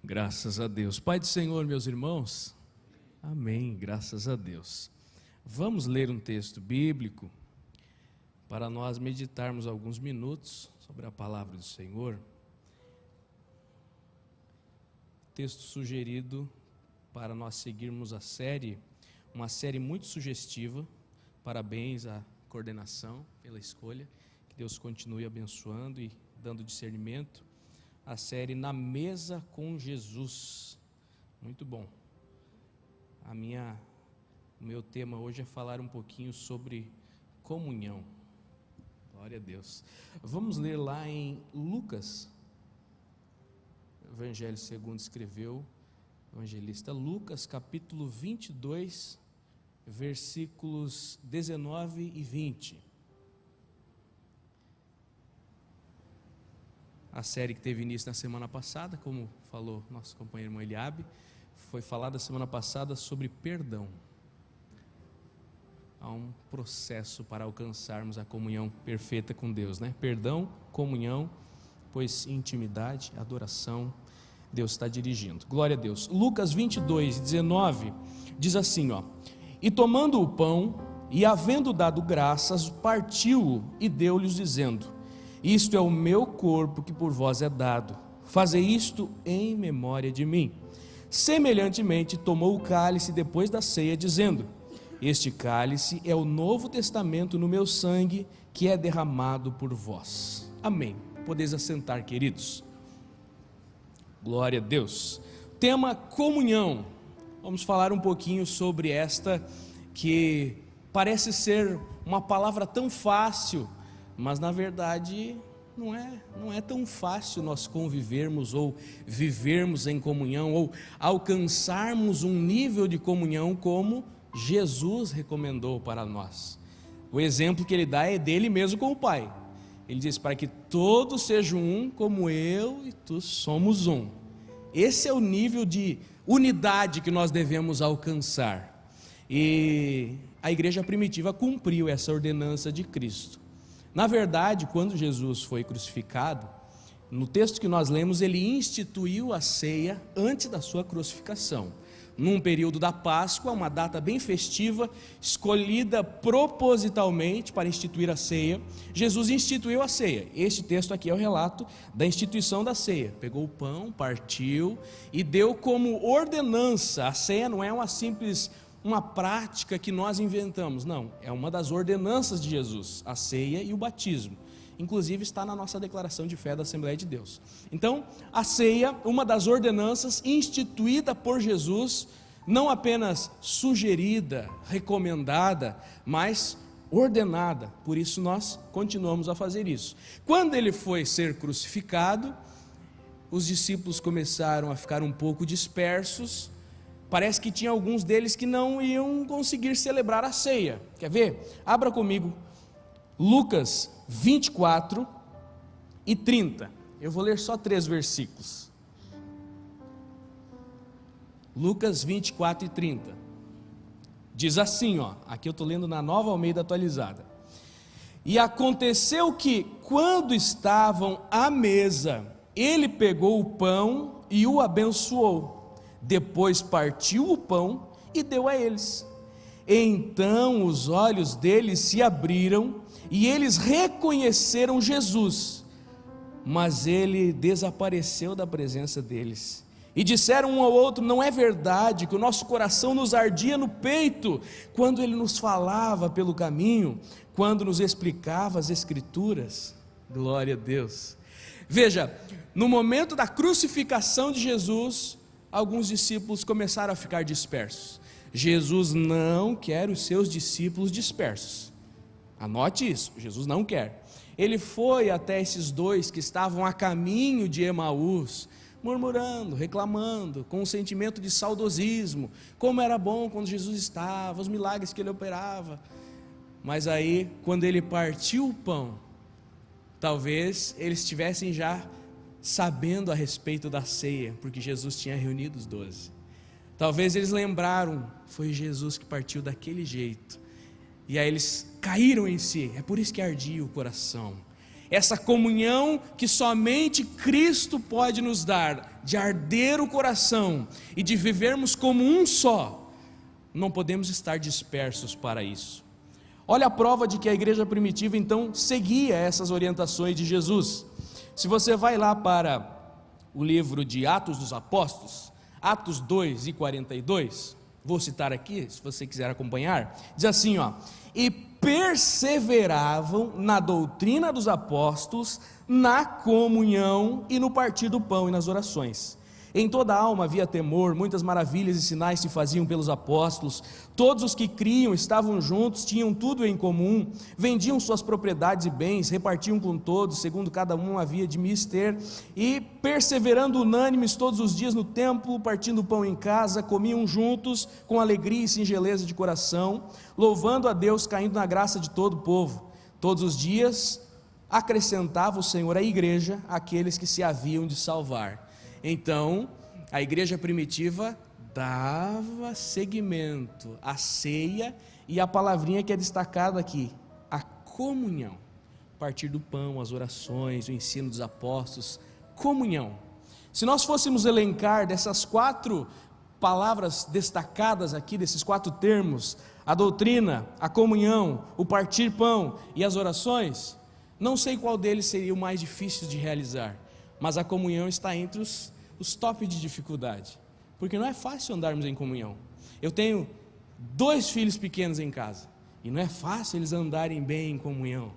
Graças a Deus. Pai do Senhor, meus irmãos. Amém, graças a Deus. Vamos ler um texto bíblico para nós meditarmos alguns minutos sobre a palavra do Senhor. Texto sugerido para nós seguirmos a série, uma série muito sugestiva. Parabéns à coordenação pela escolha. Que Deus continue abençoando e dando discernimento. A série Na Mesa com Jesus. Muito bom. O meu tema hoje é falar um pouquinho sobre comunhão. Glória a Deus. Vamos ler lá em Lucas, Evangelho segundo escreveu o evangelista Lucas, capítulo 22, versículos 19 e 20. A série que teve início na semana passada, como falou nosso companheiro irmão Eliabe, foi falada semana passada sobre perdão. Há um processo para alcançarmos a comunhão perfeita com Deus, né? Perdão, comunhão, pois intimidade, adoração, Deus está dirigindo. Glória a Deus. Lucas 22, 19, diz assim, E tomando o pão, e havendo dado graças, partiu-o e deu-lhes dizendo, Isto é o meu corpo que por vós é dado, fazei isto em memória de mim. Semelhantemente tomou o cálice depois da ceia, dizendo, Este cálice é o novo testamento no meu sangue, que é derramado por vós. Amém. Podeis assentar, queridos. Glória a Deus. Tema comunhão. Vamos falar um pouquinho sobre esta, que parece ser uma palavra tão fácil, mas na verdade não é tão fácil nós convivermos ou vivermos em comunhão ou alcançarmos um nível de comunhão como Jesus recomendou para nós. O exemplo que ele dá é dele mesmo com o Pai. Ele diz, para que todos sejam um, como eu e tu somos um. Esse é o nível de unidade que nós devemos alcançar. E a igreja primitiva cumpriu essa ordenança de Cristo. Na verdade, quando Jesus foi crucificado, no texto que nós lemos, ele instituiu a ceia antes da sua crucificação. Num período da Páscoa, uma data bem festiva, escolhida propositalmente para instituir a ceia, Jesus instituiu a ceia. Este texto aqui é o relato da instituição da ceia. Pegou o pão, partiu e deu como ordenança. A ceia não é uma prática que nós inventamos, não, é uma das ordenanças de Jesus, a ceia e o batismo, inclusive está na nossa declaração de fé da Assembleia de Deus. Então, a ceia, uma das ordenanças instituída por Jesus, não apenas sugerida, recomendada, mas ordenada, por isso nós continuamos a fazer isso. Quando ele foi ser crucificado, os discípulos começaram a ficar um pouco dispersos. Parece que tinha alguns deles que não iam conseguir celebrar a ceia. Quer ver? Abra comigo Lucas 24 e 30. Eu vou ler só 3 versículos. Lucas 24 e 30. Diz assim, aqui eu estou lendo na Nova Almeida Atualizada. E aconteceu que, quando estavam à mesa, ele pegou o pão e o abençoou. Depois partiu o pão e deu a eles. Então os olhos deles se abriram e eles reconheceram Jesus, mas ele desapareceu da presença deles. E disseram um ao outro, não é verdade que o nosso coração nos ardia no peito, quando ele nos falava pelo caminho, quando nos explicava as Escrituras? Glória a Deus. Veja, no momento da crucificação de Jesus, alguns discípulos começaram a ficar dispersos. Jesus não quer os seus discípulos dispersos. Anote isso, Jesus não quer. Ele foi até esses 2 que estavam a caminho de Emaús, murmurando, reclamando, com um sentimento de saudosismo, como era bom quando Jesus estava, os milagres que ele operava. Mas aí, quando ele partiu o pão, talvez eles estivessem já sabendo a respeito da ceia, porque Jesus tinha reunido os 12. Talvez eles lembraram, foi Jesus que partiu daquele jeito, e aí eles caíram em si, é por isso que ardia o coração. essa comunhão que somente Cristo pode nos dar, de arder o coração e de vivermos como um só, não podemos estar dispersos para isso. Olha a prova de que a igreja primitiva então seguia essas orientações de Jesus. Se você vai lá para o livro de Atos dos Apóstolos, Atos 2:42, vou citar aqui, se você quiser acompanhar, diz assim, e perseveravam na doutrina dos apóstolos, na comunhão e no partir do pão e nas orações. Em toda a alma havia temor, muitas maravilhas e sinais se faziam pelos apóstolos. Todos os que criam estavam juntos, tinham tudo em comum, vendiam suas propriedades e bens, repartiam com todos, segundo cada um havia de mister, e perseverando unânimes todos os dias no templo, partindo o pão em casa, comiam juntos com alegria e singeleza de coração, louvando a Deus, caindo na graça de todo o povo. Todos os dias acrescentava o Senhor à igreja aqueles que se haviam de salvar. Então, a igreja primitiva dava seguimento à ceia e a palavrinha que é destacada aqui, a comunhão, partir do pão, as orações, o ensino dos apóstolos, comunhão. Se nós fôssemos elencar dessas 4 palavras destacadas aqui, desses 4 termos, a doutrina, a comunhão, o partir pão e as orações, não sei qual deles seria o mais difícil de realizar, mas a comunhão está entre os top de dificuldade, porque não é fácil andarmos em comunhão. Eu tenho 2 filhos pequenos em casa, e não é fácil eles andarem bem em comunhão.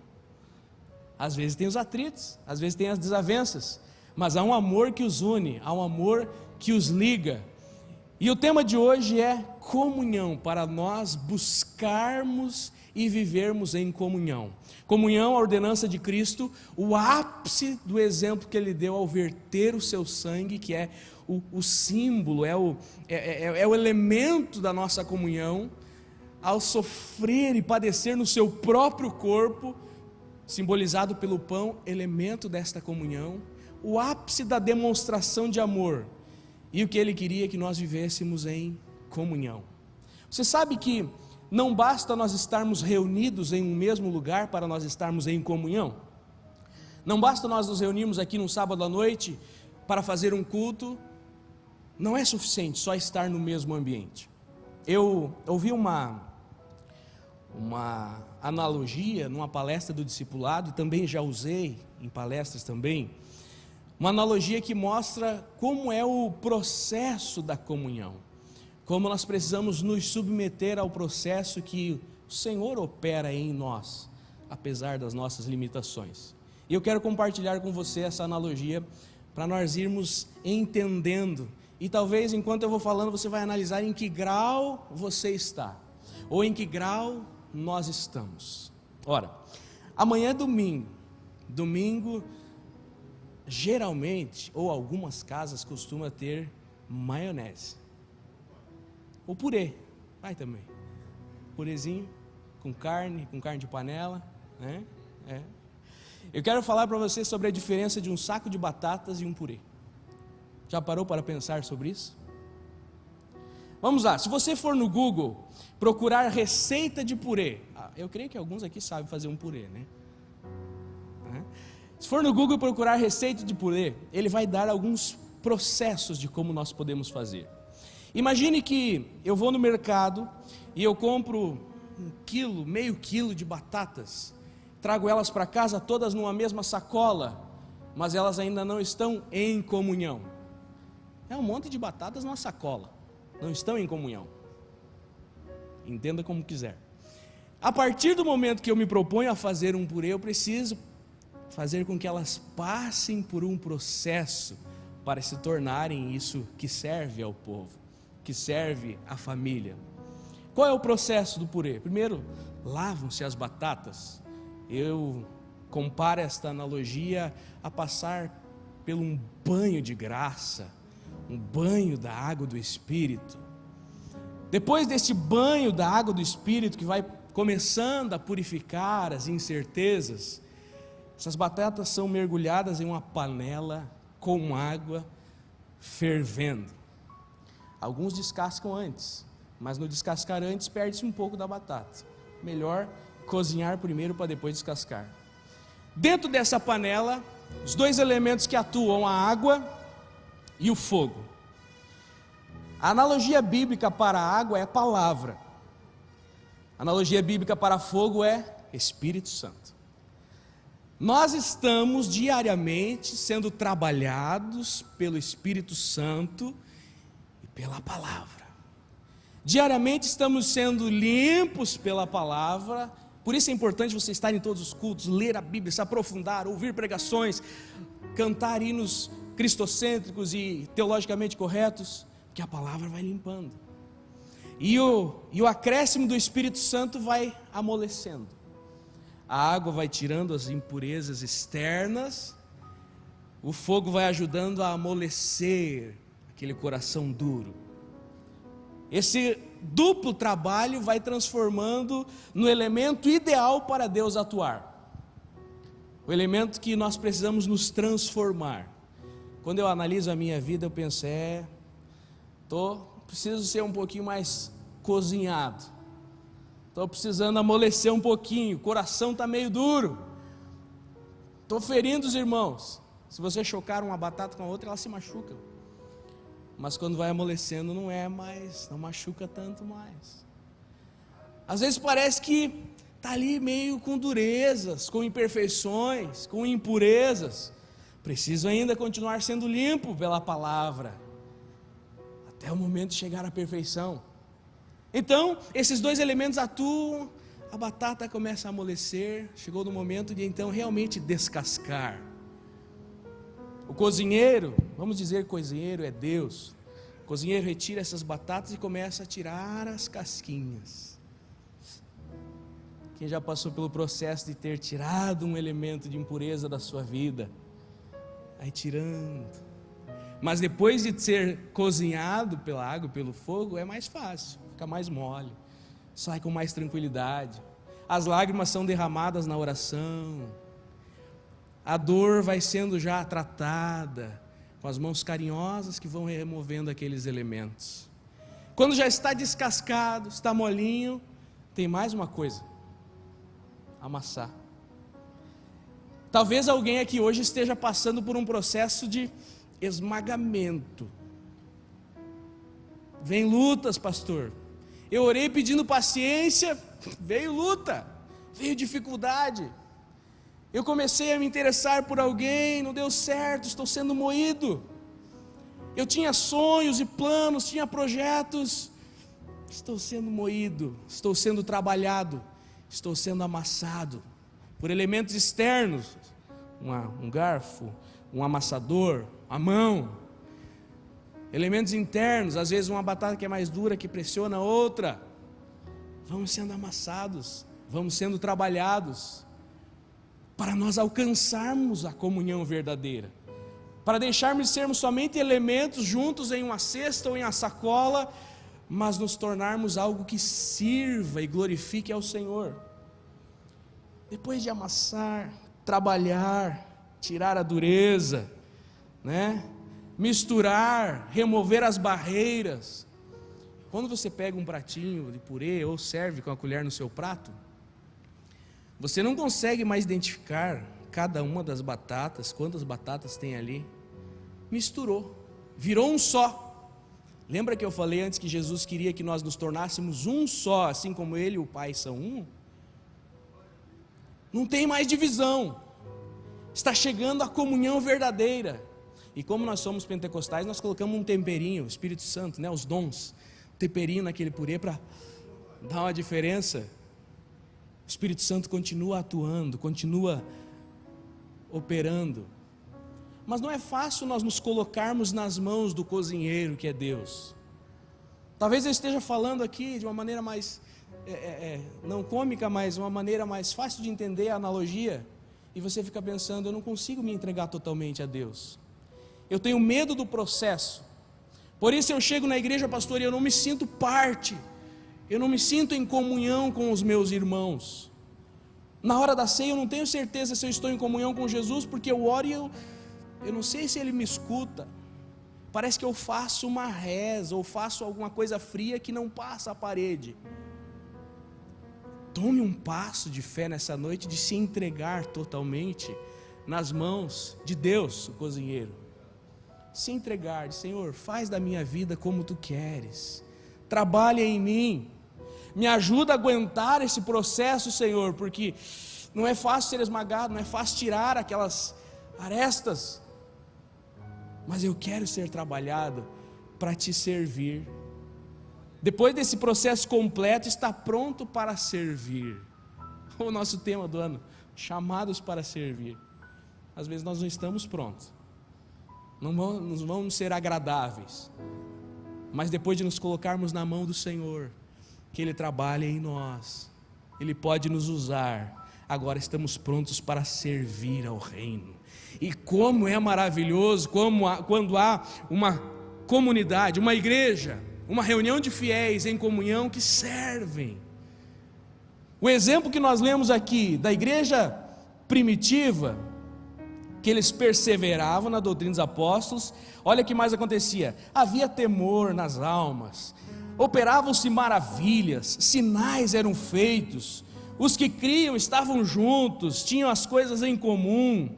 Às vezes tem os atritos, às vezes tem as desavenças, mas há um amor que os une, há um amor que os liga. E o tema de hoje é comunhão, para nós buscarmos e vivermos em comunhão. Comunhão, a ordenança de Cristo, o ápice do exemplo que Ele deu ao verter o seu sangue, que é o símbolo, é o elemento da nossa comunhão, ao sofrer e padecer no seu próprio corpo, simbolizado pelo pão, elemento desta comunhão, o ápice da demonstração de amor, e o que Ele queria que nós vivêssemos em comunhão. Você sabe que não basta nós estarmos reunidos em um mesmo lugar para nós estarmos em comunhão. Não basta nós nos reunirmos aqui num sábado à noite para fazer um culto. Não é suficiente só estar no mesmo ambiente. Eu ouvi uma analogia numa palestra do discipulado, e também já usei em palestras também, uma analogia que mostra como é o processo da comunhão, como nós precisamos nos submeter ao processo que o Senhor opera em nós, apesar das nossas limitações. E eu quero compartilhar com você essa analogia, para nós irmos entendendo, e talvez enquanto eu vou falando, você vai analisar em que grau você está, ou em que grau nós estamos. Ora, amanhã é domingo geralmente, ou algumas casas costuma ter maionese, ou purê, vai também, purezinho, com carne de panela, né? Eu quero falar para você sobre a diferença de um saco de batatas e um purê. Já parou para pensar sobre isso? Vamos lá, se você for no Google, procurar receita de purê, eu creio que alguns aqui sabem fazer um purê, né? Se for no Google procurar receita de purê, ele vai dar alguns processos de como nós podemos fazer. Imagine que eu vou no mercado e eu compro 1 quilo, meio quilo de batatas, trago elas para casa todas numa mesma sacola, mas elas ainda não estão em comunhão. É um monte de batatas numa sacola, não estão em comunhão. Entenda como quiser. A partir do momento que eu me proponho a fazer um purê, eu preciso fazer com que elas passem por um processo para se tornarem isso que serve ao povo, que serve à família. Qual é o processo do purê? Primeiro, lavam-se as batatas. Eu comparo esta analogia a passar por um banho de graça, um banho da água do Espírito. Depois desse banho da água do Espírito, que vai começando a purificar as incertezas, essas batatas são mergulhadas em uma panela com água fervendo. Alguns descascam antes, mas no descascar antes perde-se um pouco da batata. Melhor cozinhar primeiro para depois descascar. Dentro dessa panela, os dois elementos que atuam, a água e o fogo. A analogia bíblica para a água é a palavra. A analogia bíblica para fogo é Espírito Santo. Nós estamos diariamente sendo trabalhados pelo Espírito Santo e pela palavra. Diariamente estamos sendo limpos pela palavra. Por isso é importante você estar em todos os cultos, ler a Bíblia, se aprofundar, ouvir pregações, cantar hinos cristocêntricos e teologicamente corretos, que a palavra vai limpando. E o acréscimo do Espírito Santo vai amolecendo. A água vai tirando as impurezas externas, o fogo vai ajudando a amolecer aquele coração duro. Esse duplo trabalho vai transformando no elemento ideal para Deus atuar. O elemento que nós precisamos nos transformar. Quando eu analiso a minha vida, eu penso, preciso ser um pouquinho mais cozinhado. Estou precisando amolecer um pouquinho, o coração está meio duro. Estou ferindo os irmãos. Se você chocar uma batata com a outra, ela se machuca. Mas quando vai amolecendo, não machuca tanto mais. Às vezes parece que está ali meio com durezas, com imperfeições, com impurezas. Preciso ainda continuar sendo limpo pela palavra, até o momento de chegar à perfeição. Então, esses dois elementos atuam, a batata começa a amolecer, chegou no momento de então realmente descascar. O cozinheiro, vamos dizer que o cozinheiro é Deus. O cozinheiro retira essas batatas e começa a tirar as casquinhas. Quem já passou pelo processo de ter tirado um elemento de impureza da sua vida, aí tirando. Mas depois de ser cozinhado pela água, pelo fogo, é mais fácil, fica mais mole, sai com mais tranquilidade. As lágrimas são derramadas na oração, a dor vai sendo já tratada com as mãos carinhosas que vão removendo aqueles elementos. Quando já está descascado, está molinho, tem mais uma coisa: amassar. Talvez alguém aqui hoje esteja passando por um processo de esmagamento. Vem lutas, pastor. Eu orei pedindo paciência, veio luta, veio dificuldade. Eu comecei a me interessar por alguém, não deu certo, estou sendo moído. Eu tinha sonhos e planos, tinha projetos, estou sendo moído, estou sendo trabalhado, estou sendo amassado por elementos externos, um garfo, um amassador, a mão. Elementos internos, às vezes uma batata que é mais dura, que pressiona a outra. Vamos sendo amassados, vamos sendo trabalhados, para nós alcançarmos a comunhão verdadeira, para deixarmos de sermos somente elementos juntos em uma cesta ou em uma sacola, mas nos tornarmos algo que sirva e glorifique ao Senhor. Depois de amassar, trabalhar, tirar a dureza, misturar, remover as barreiras. Quando você pega um pratinho de purê ou serve com a colher no seu prato, você não consegue mais identificar cada uma das batatas, quantas batatas tem ali. Misturou, virou um só. Lembra que eu falei antes que Jesus queria que nós nos tornássemos um só, assim como Ele e o Pai são um? Não tem mais divisão. Está chegando a comunhão verdadeira. E como nós somos pentecostais, nós colocamos um temperinho, o Espírito Santo, os dons, um temperinho naquele purê para dar uma diferença. O Espírito Santo continua atuando, continua operando. Mas não é fácil nós nos colocarmos nas mãos do cozinheiro que é Deus. Talvez eu esteja falando aqui de uma maneira mais, não cômica, mas uma maneira mais fácil de entender a analogia. E você fica pensando, eu não consigo me entregar totalmente a Deus. Eu tenho medo do processo. Por isso eu chego na igreja, pastor, e eu não me sinto parte. Eu não me sinto em comunhão com os meus irmãos. Na hora da ceia eu não tenho certeza se eu estou em comunhão com Jesus, porque eu oro e eu não sei se Ele me escuta. Parece que eu faço uma reza, ou faço alguma coisa fria que não passa a parede. Tome um passo de fé nessa noite, de se entregar totalmente nas mãos de Deus, o cozinheiro. Se entregar, de Senhor, faz da minha vida como Tu queres, trabalha em mim, me ajuda a aguentar esse processo, Senhor, porque não é fácil ser esmagado, não é fácil tirar aquelas arestas, mas eu quero ser trabalhado para Te servir. Depois desse processo completo, está pronto para servir. O nosso tema do ano, chamados para servir. Às vezes nós não estamos prontos, não vamos ser agradáveis, mas depois de nos colocarmos na mão do Senhor, que Ele trabalha em nós, Ele pode nos usar. Agora estamos prontos para servir ao reino. E como é maravilhoso quando há uma comunidade, uma igreja, uma reunião de fiéis em comunhão que servem. O exemplo que nós lemos aqui da igreja primitiva, que eles perseveravam na doutrina dos apóstolos, olha o que mais acontecia: havia temor nas almas, operavam-se maravilhas, sinais eram feitos, os que criam estavam juntos, tinham as coisas em comum,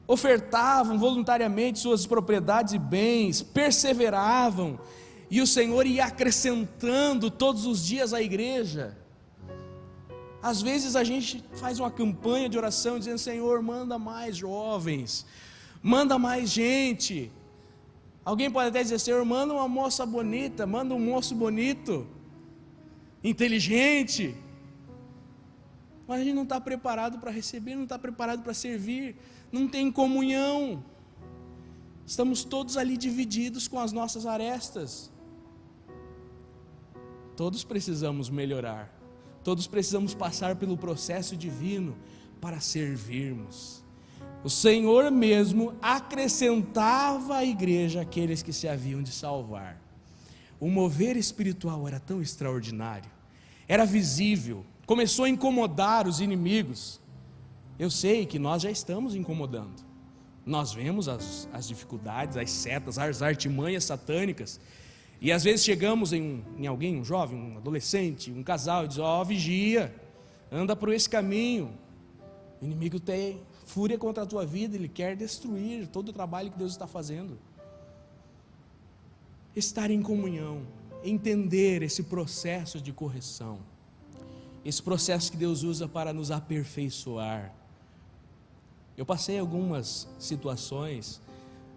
ofertavam voluntariamente suas propriedades e bens, perseveravam, e o Senhor ia acrescentando todos os dias à igreja. Às vezes a gente faz uma campanha de oração dizendo: Senhor, manda mais jovens, manda mais gente. Alguém pode até dizer: Senhor, manda uma moça bonita, manda um moço bonito, inteligente. Mas a gente não está preparado para receber, não está preparado para servir, não tem comunhão. Estamos todos ali divididos com as nossas arestas. Todos precisamos melhorar, todos precisamos passar pelo processo divino para servirmos. O Senhor mesmo acrescentava à igreja aqueles que se haviam de salvar. O mover espiritual era tão extraordinário, era visível, começou a incomodar os inimigos. Eu sei que nós já estamos incomodando, nós vemos as dificuldades, as setas, as artimanhas satânicas, e às vezes chegamos em alguém, um jovem, um adolescente, um casal, e diz: ó, vigia, anda por esse caminho. O inimigo tem fúria contra a tua vida, ele quer destruir todo o trabalho que Deus está fazendo. Estar em comunhão, entender esse processo de correção, esse processo que Deus usa para nos aperfeiçoar. Eu passei algumas situações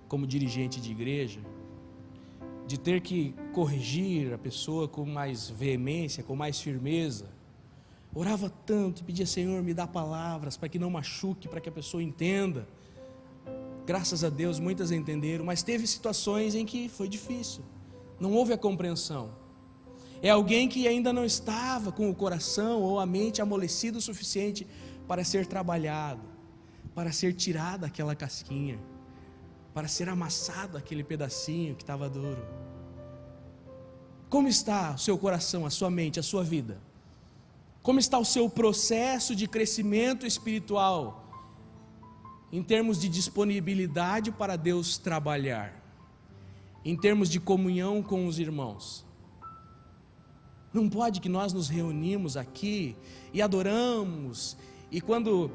como dirigente de igreja, de ter que corrigir a pessoa com mais veemência, com mais firmeza. Orava tanto, pedia: Senhor, me dá palavras para que não machuque, para que a pessoa entenda. Graças a Deus muitas entenderam, mas teve situações em que foi difícil, não houve a compreensão. É alguém que ainda não estava com o coração ou a mente amolecido o suficiente para ser trabalhado, para ser tirada aquela casquinha, para ser amassado aquele pedacinho que estava duro. Como está o seu coração, a sua mente, a sua vida? Como está o seu processo de crescimento espiritual, em termos de disponibilidade para Deus trabalhar, em termos de comunhão com os irmãos? Não pode que nós nos reunimos aqui e adoramos, e quando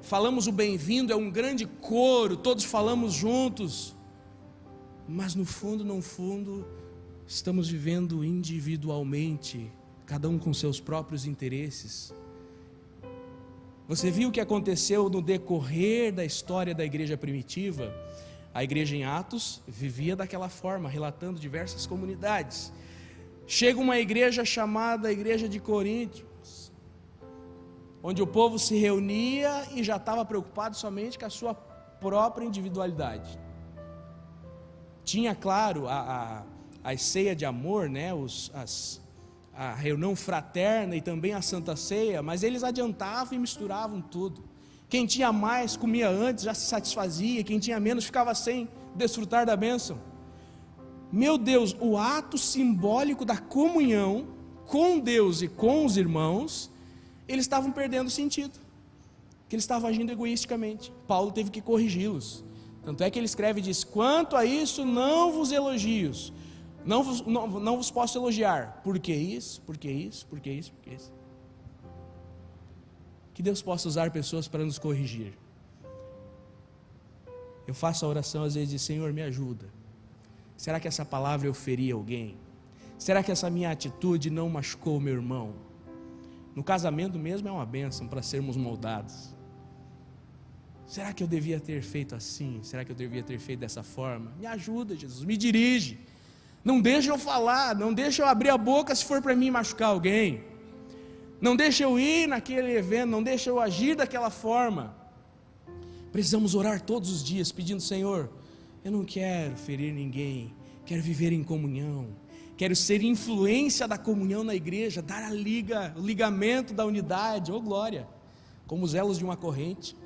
falamos o bem-vindo, é um grande coro, todos falamos juntos, mas no fundo, estamos vivendo individualmente, cada um com seus próprios interesses. Você viu o que aconteceu no decorrer da história da igreja primitiva? A igreja em Atos vivia daquela forma, relatando diversas comunidades. Chega uma igreja chamada Igreja de Coríntios, onde o povo se reunia e já estava preocupado somente com a sua própria individualidade. Tinha, claro, a ceia de amor, né? A reunião fraterna e também a Santa Ceia, mas eles adiantavam e misturavam tudo. Quem tinha mais comia antes, já se satisfazia, quem tinha menos ficava sem desfrutar da bênção. Meu Deus, o ato simbólico da comunhão com Deus e com os irmãos, eles estavam perdendo sentido, que eles estavam agindo egoisticamente. Paulo teve que corrigi-los, tanto é que ele escreve e diz: quanto a isso não vos elogios, não vos posso elogiar. Por que isso? Por que isso? Por que isso? Por que isso? que Deus possa usar pessoas para nos corrigir. Eu faço a oração às vezes de: Senhor, me ajuda. Será que essa palavra eu feri alguém? Será que essa minha atitude não machucou o meu irmão? No casamento mesmo é uma bênção para sermos moldados. Será que eu devia ter feito assim? Será que eu devia ter feito dessa forma? Me ajuda, Jesus, me dirige. Não deixa eu falar, não deixa eu abrir a boca se for para mim machucar alguém. Não deixa eu ir naquele evento, não deixa eu agir daquela forma. Precisamos orar todos os dias pedindo: Senhor, eu não quero ferir ninguém, quero viver em comunhão, quero ser influência da comunhão na igreja, dar o ligamento da unidade, oh glória, como os elos de uma corrente.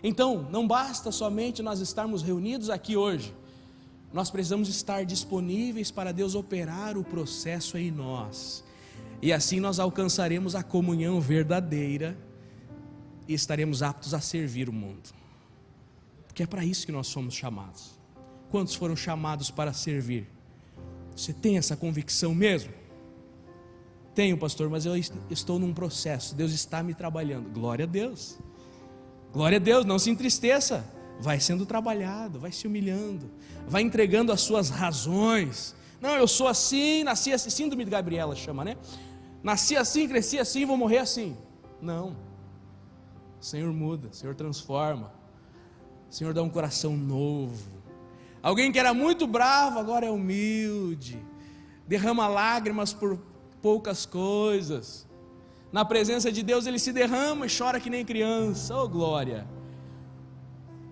Então, não basta somente nós estarmos reunidos aqui hoje, nós precisamos estar disponíveis para Deus operar o processo em nós, e assim nós alcançaremos a comunhão verdadeira e estaremos aptos a servir o mundo, porque é para isso que nós somos chamados. Quantos foram chamados para servir? Você tem essa convicção mesmo? Tenho, pastor, mas eu estou num processo, Deus está me trabalhando. Glória a Deus, glória a Deus, não se entristeça, vai sendo trabalhado, vai se humilhando, vai entregando as suas razões. Não, eu sou assim, nasci assim, síndrome de Gabriela chama, né? Nasci assim, cresci assim, vou morrer assim. Não, o Senhor muda, o Senhor transforma, o Senhor dá um coração novo. Alguém que era muito bravo agora é humilde, derrama lágrimas por poucas coisas. Na presença de Deus ele se derrama e chora que nem criança, oh glória.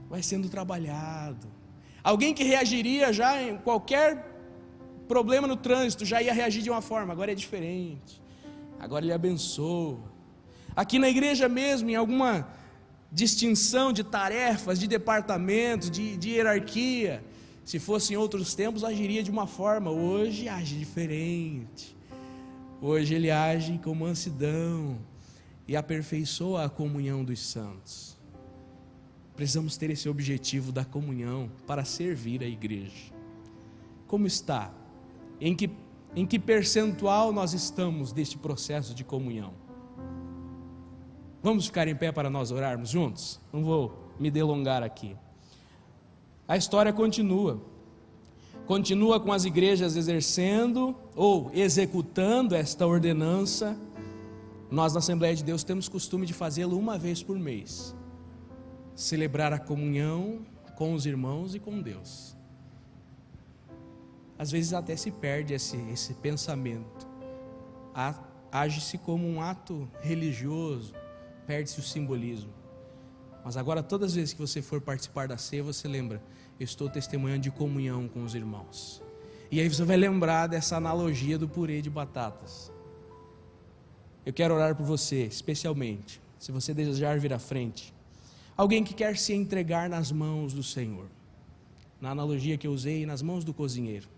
Vai sendo trabalhado. Alguém que reagiria já em qualquer problema no trânsito, já ia reagir de uma forma, agora é diferente. Agora ele abençoa. Aqui na igreja mesmo, em alguma distinção de tarefas, de departamentos, de hierarquia, se fosse em outros tempos agiria de uma forma, hoje age diferente. Hoje ele age com mansidão e aperfeiçoa a comunhão dos santos. Precisamos ter esse objetivo da comunhão para servir a igreja. Como está? Em que percentual nós estamos deste processo de comunhão? Vamos ficar em pé para nós orarmos juntos? Não vou me delongar aqui. A história continua com as igrejas exercendo ou executando esta ordenança. Nós na Assembleia de Deus temos costume de fazê-lo uma vez por mês, celebrar a comunhão com os irmãos e com Deus. Às vezes até se perde esse pensamento, age-se como um ato religioso, perde-se o simbolismo. Mas agora todas as vezes que você for participar da ceia, você lembra: eu estou testemunhando de comunhão com os irmãos. E aí você vai lembrar dessa analogia do purê de batatas. Eu quero orar por você, especialmente, se você desejar vir à frente, alguém que quer se entregar nas mãos do Senhor, na analogia que eu usei, nas mãos do cozinheiro.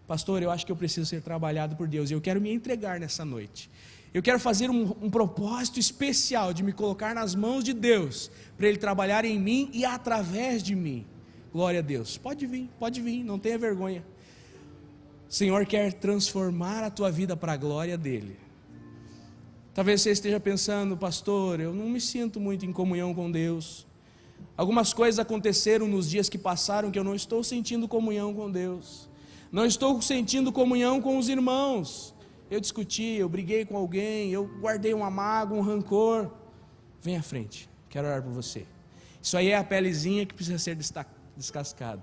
Pastor, eu acho que eu preciso ser trabalhado por Deus, e eu quero me entregar nessa noite. Eu quero fazer um propósito especial de me colocar nas mãos de Deus, para Ele trabalhar em mim e através de mim. Glória a Deus, pode vir, não tenha vergonha. O Senhor quer transformar a tua vida para a glória dEle. Talvez você esteja pensando: pastor, eu não me sinto muito em comunhão com Deus. Algumas coisas aconteceram nos dias que passaram que eu não estou sentindo comunhão com Deus. Não estou sentindo comunhão com os irmãos. Eu discuti, eu briguei com alguém, eu guardei uma mágoa, um rancor. Vem à frente, quero orar por você. Isso aí é a pelezinha que precisa ser descascada.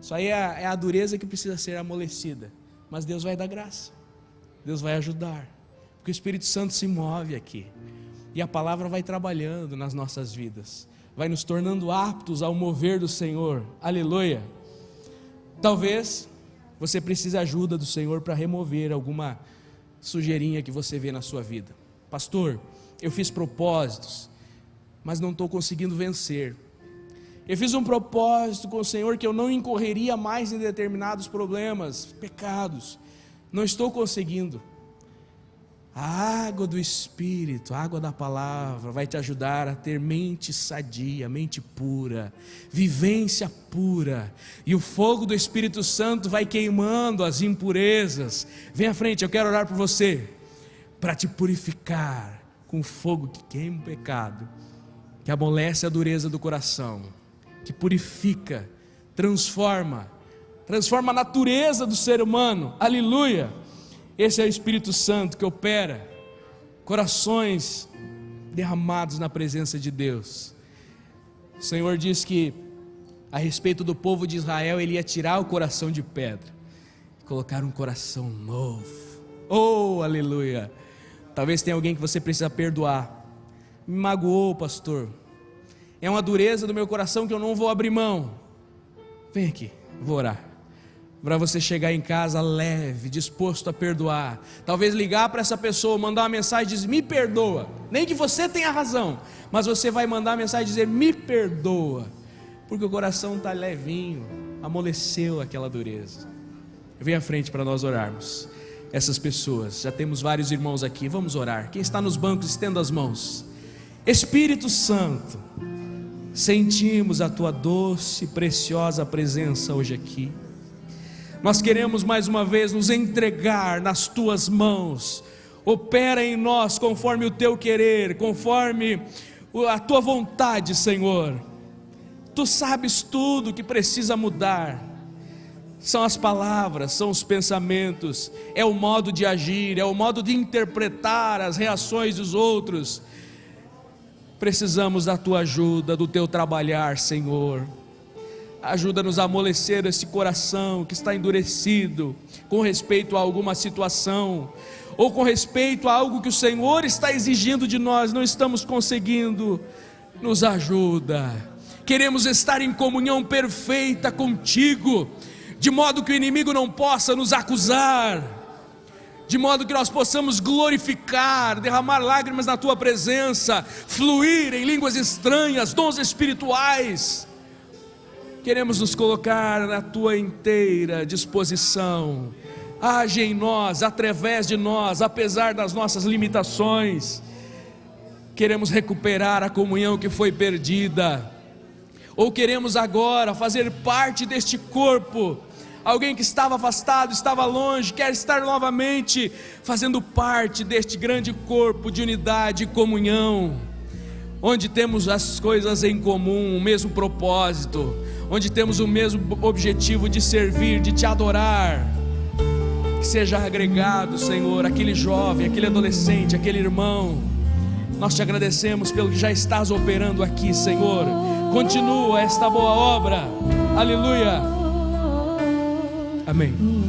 Isso aí é a dureza que precisa ser amolecida. Mas Deus vai dar graça, Deus vai ajudar, porque o Espírito Santo se move aqui, e a palavra vai trabalhando nas nossas vidas, vai nos tornando aptos ao mover do Senhor. Aleluia. Talvez você precise ajuda do Senhor para remover alguma sujeirinha que você vê na sua vida. Pastor, eu fiz propósitos, mas não estou conseguindo vencer. Eu fiz um propósito com o Senhor que eu não incorreria mais em determinados problemas, pecados. Não estou conseguindo. A água do Espírito, a água da palavra vai te ajudar a ter mente sadia, mente pura, vivência pura, e o fogo do Espírito Santo vai queimando as impurezas. Vem à frente, eu quero orar por você, para te purificar com fogo que queima o pecado, que amolece a dureza do coração, que purifica, transforma a natureza do ser humano. Aleluia! Esse é o Espírito Santo que opera corações derramados na presença de Deus. O Senhor diz que a respeito do povo de Israel, Ele ia tirar o coração de pedra e colocar um coração novo. Oh, aleluia! Talvez tenha alguém que você precisa perdoar. Me magoou, pastor, é uma dureza do meu coração que eu não vou abrir mão. Vem aqui, vou orar para você chegar em casa leve, disposto a perdoar. Talvez ligar para essa pessoa, mandar uma mensagem e dizer: me perdoa. Nem que você tenha razão, mas você vai mandar uma mensagem e dizer: me perdoa, porque o coração está levinho, amoleceu aquela dureza. Vem à frente para nós orarmos. Essas pessoas, já temos vários irmãos aqui, vamos orar. Quem está nos bancos, estenda as mãos. Espírito Santo, sentimos a tua doce e preciosa presença hoje aqui. Nós queremos mais uma vez nos entregar nas tuas mãos. Opera em nós conforme o teu querer, conforme a tua vontade, Senhor. Tu sabes tudo que precisa mudar. São as palavras, são os pensamentos, é o modo de agir, é o modo de interpretar as reações dos outros. Precisamos da tua ajuda, do teu trabalhar, Senhor. Ajuda-nos a amolecer esse coração que está endurecido com respeito a alguma situação, ou com respeito a algo que o Senhor está exigindo de nós, não estamos conseguindo. Nos ajuda. Queremos estar em comunhão perfeita contigo, de modo que o inimigo não possa nos acusar, de modo que nós possamos glorificar, derramar lágrimas na tua presença, fluir em línguas estranhas, dons espirituais. Queremos nos colocar na tua inteira disposição. Age em nós, através de nós, apesar das nossas limitações. Queremos recuperar a comunhão que foi perdida, ou queremos agora fazer parte deste corpo. Alguém que estava afastado, estava longe, quer estar novamente fazendo parte deste grande corpo de unidade e comunhão, onde temos as coisas em comum, o mesmo propósito, onde temos o mesmo objetivo de servir, de te adorar. Que seja agregado, Senhor, aquele jovem, aquele adolescente, aquele irmão. Nós te agradecemos pelo que já estás operando aqui, Senhor. Continua esta boa obra. Aleluia. Amém.